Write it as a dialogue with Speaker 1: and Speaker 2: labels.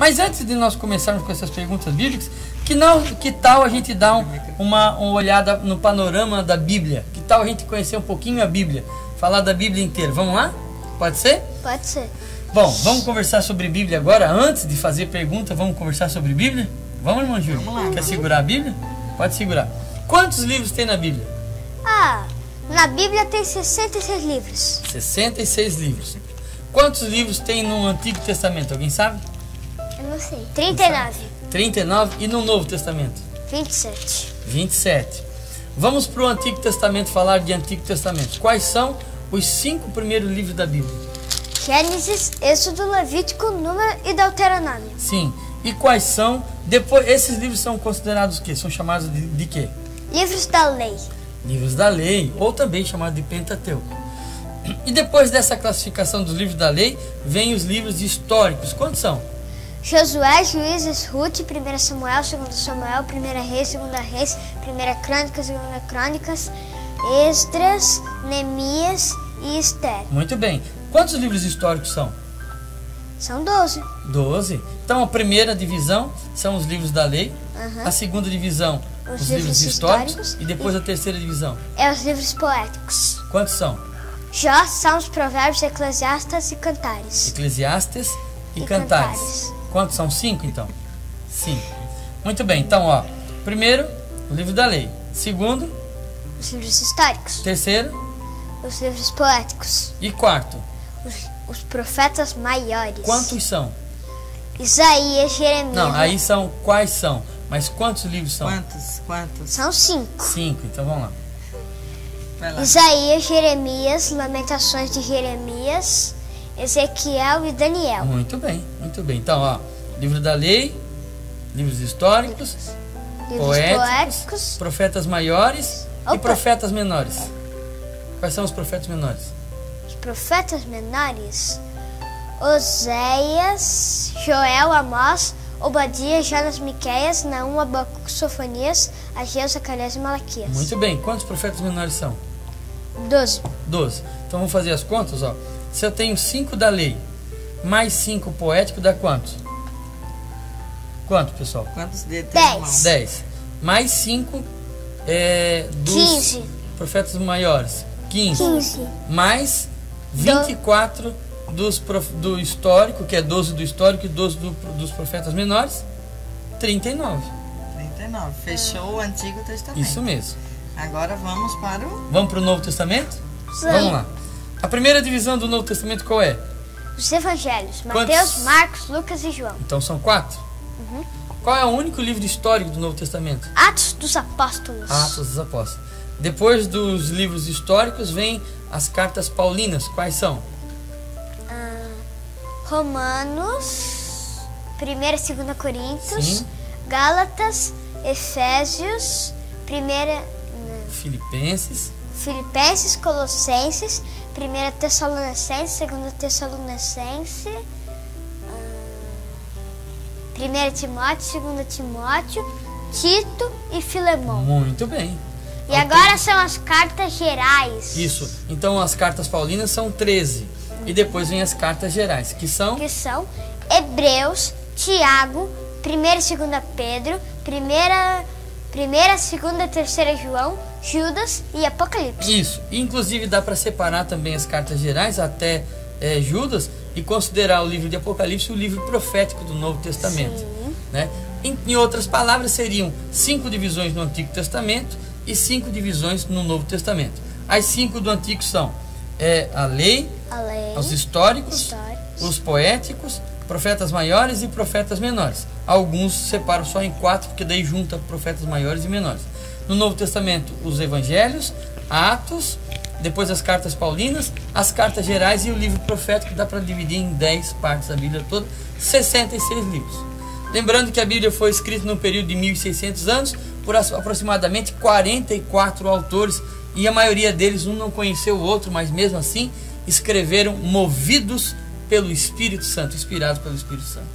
Speaker 1: Mas antes de nós começarmos com essas perguntas bíblicas, que tal a gente dar uma olhada no panorama da Bíblia? Que tal a gente conhecer um pouquinho a Bíblia? Falar da Bíblia inteira. Vamos lá? Pode ser?
Speaker 2: Pode ser.
Speaker 1: Bom, vamos conversar sobre Bíblia agora. Antes de fazer pergunta, vamos conversar sobre Bíblia? Vamos, irmão Júlio?
Speaker 3: Vamos lá.
Speaker 1: Quer segurar a Bíblia? Pode segurar. Quantos livros tem na Bíblia?
Speaker 2: Na Bíblia tem 66 livros.
Speaker 1: 66 livros. Quantos livros tem no Antigo Testamento? Alguém sabe?
Speaker 2: Eu não sei. 39.
Speaker 1: 39. E no Novo Testamento?
Speaker 2: 27.
Speaker 1: 27. Vamos para o Antigo Testamento falar de Antigo Testamento. Quais são os 5 primeiros livros da Bíblia?
Speaker 2: Gênesis, Êxodo, Levítico, Número e Deuteronômio.
Speaker 1: Sim. E quais são? Depois, esses livros são considerados o quê? São chamados de quê?
Speaker 2: Livros da lei.
Speaker 1: Livros da lei, ou também chamado de Pentateuco. E depois dessa classificação dos livros da lei, vem os livros históricos. Quantos são?
Speaker 2: Josué, Juízes, Ruth, 1 Samuel, 2 Samuel, 1 Reis, 2 Reis, 1 Crônicas, 2 Crônicas, Esdras, Neemias e Esther.
Speaker 1: Muito bem. Quantos livros históricos são?
Speaker 2: São 12.
Speaker 1: 12. Então a primeira divisão são os livros da lei, a segunda divisão os livros históricos e depois a terceira divisão
Speaker 2: é os livros poéticos.
Speaker 1: Quantos são?
Speaker 2: Jó, Salmos, Provérbios, Eclesiastes e Cantares.
Speaker 1: Eclesiastes e Cantares. Quantos são? 5 então? 5. Muito bem, então ó, primeiro o livro da lei, segundo
Speaker 2: os livros históricos,
Speaker 1: terceiro
Speaker 2: os livros poéticos
Speaker 1: e quarto
Speaker 2: os profetas maiores.
Speaker 1: Quantos são?
Speaker 2: Isaías, Jeremias.
Speaker 1: Não, aí são quais são? Mas quantos livros são?
Speaker 3: Quantos?
Speaker 2: São 5.
Speaker 1: 5, então vamos lá.
Speaker 3: Vai lá.
Speaker 2: Isaías, Jeremias, Lamentações de Jeremias, Ezequiel e Daniel.
Speaker 1: Muito bem, muito bem. Então, ó, livro da lei, livros históricos,
Speaker 2: Livros
Speaker 1: poéticos, profetas maiores e profetas menores. Quais são os profetas menores?
Speaker 2: Os profetas menores: Oséias, Joel, Amós, Obadias, Jonas, Miqueias, Naum, Abacuque, Sofonias, Ageu, Zacarias e Malaquias.
Speaker 1: Muito bem. Quantos profetas menores são?
Speaker 2: 12.
Speaker 1: 12. Então vamos fazer as contas, ó. Se eu tenho 5 da lei, mais 5 poético, dá quanto? Quanto, pessoal?
Speaker 3: Quantos dedos tem na mão?
Speaker 1: 10. Mais 5 dos
Speaker 2: 15.
Speaker 1: profetas maiores. 15.
Speaker 2: 15.
Speaker 1: Mais 24 do histórico, que é 12 do histórico e 12 dos profetas menores. 39.
Speaker 3: 39. Fechou o Antigo Testamento.
Speaker 1: Isso mesmo.
Speaker 3: Agora vamos para o...
Speaker 1: Vamos para o Novo Testamento?
Speaker 2: Sim.
Speaker 1: Vamos lá. A primeira divisão do Novo Testamento qual é?
Speaker 2: Os Evangelhos:
Speaker 1: Quantos?
Speaker 2: Mateus, Marcos, Lucas e João.
Speaker 1: Então são 4. Qual é o único livro histórico do Novo Testamento?
Speaker 2: Atos dos Apóstolos.
Speaker 1: Atos dos Apóstolos. Depois dos livros históricos vem as cartas paulinas. Quais são?
Speaker 2: Romanos, 1 e 2 Coríntios,
Speaker 1: Sim.
Speaker 2: Gálatas, Efésios, 1
Speaker 1: Filipenses,
Speaker 2: Colossenses, 1 Tessalonicenses, 2 Tessalonicenses, 1 Timóteo, 2 Timóteo, Tito e Filemão.
Speaker 1: Muito bem.
Speaker 2: E agora são as cartas gerais.
Speaker 1: Isso. Então as cartas paulinas são 13. E depois vem as cartas gerais, que são?
Speaker 2: Que são Hebreus, Tiago, 1 e 2 Pedro, 1, 2 e 3 João, Judas e Apocalipse.
Speaker 1: Isso. Inclusive dá para separar também as cartas gerais até Judas e considerar o livro de Apocalipse o livro profético do Novo Testamento.
Speaker 2: Sim.
Speaker 1: Né? Em outras palavras, seriam 5 divisões no Antigo Testamento e 5 divisões no Novo Testamento. As 5 do Antigo são a lei, os históricos, os poéticos, profetas maiores e profetas menores. Alguns separam só em 4, porque daí junta profetas maiores e menores. No Novo Testamento, os evangelhos, Atos, depois as cartas paulinas, as cartas gerais e o livro profético, dá para dividir em 10 partes da Bíblia toda, 66 livros. Lembrando que a Bíblia foi escrita num período de 1600 anos por aproximadamente 44 autores, e a maioria deles, um não conheceu o outro, mas mesmo assim escreveram movidos pelo Espírito Santo, inspirados pelo Espírito Santo.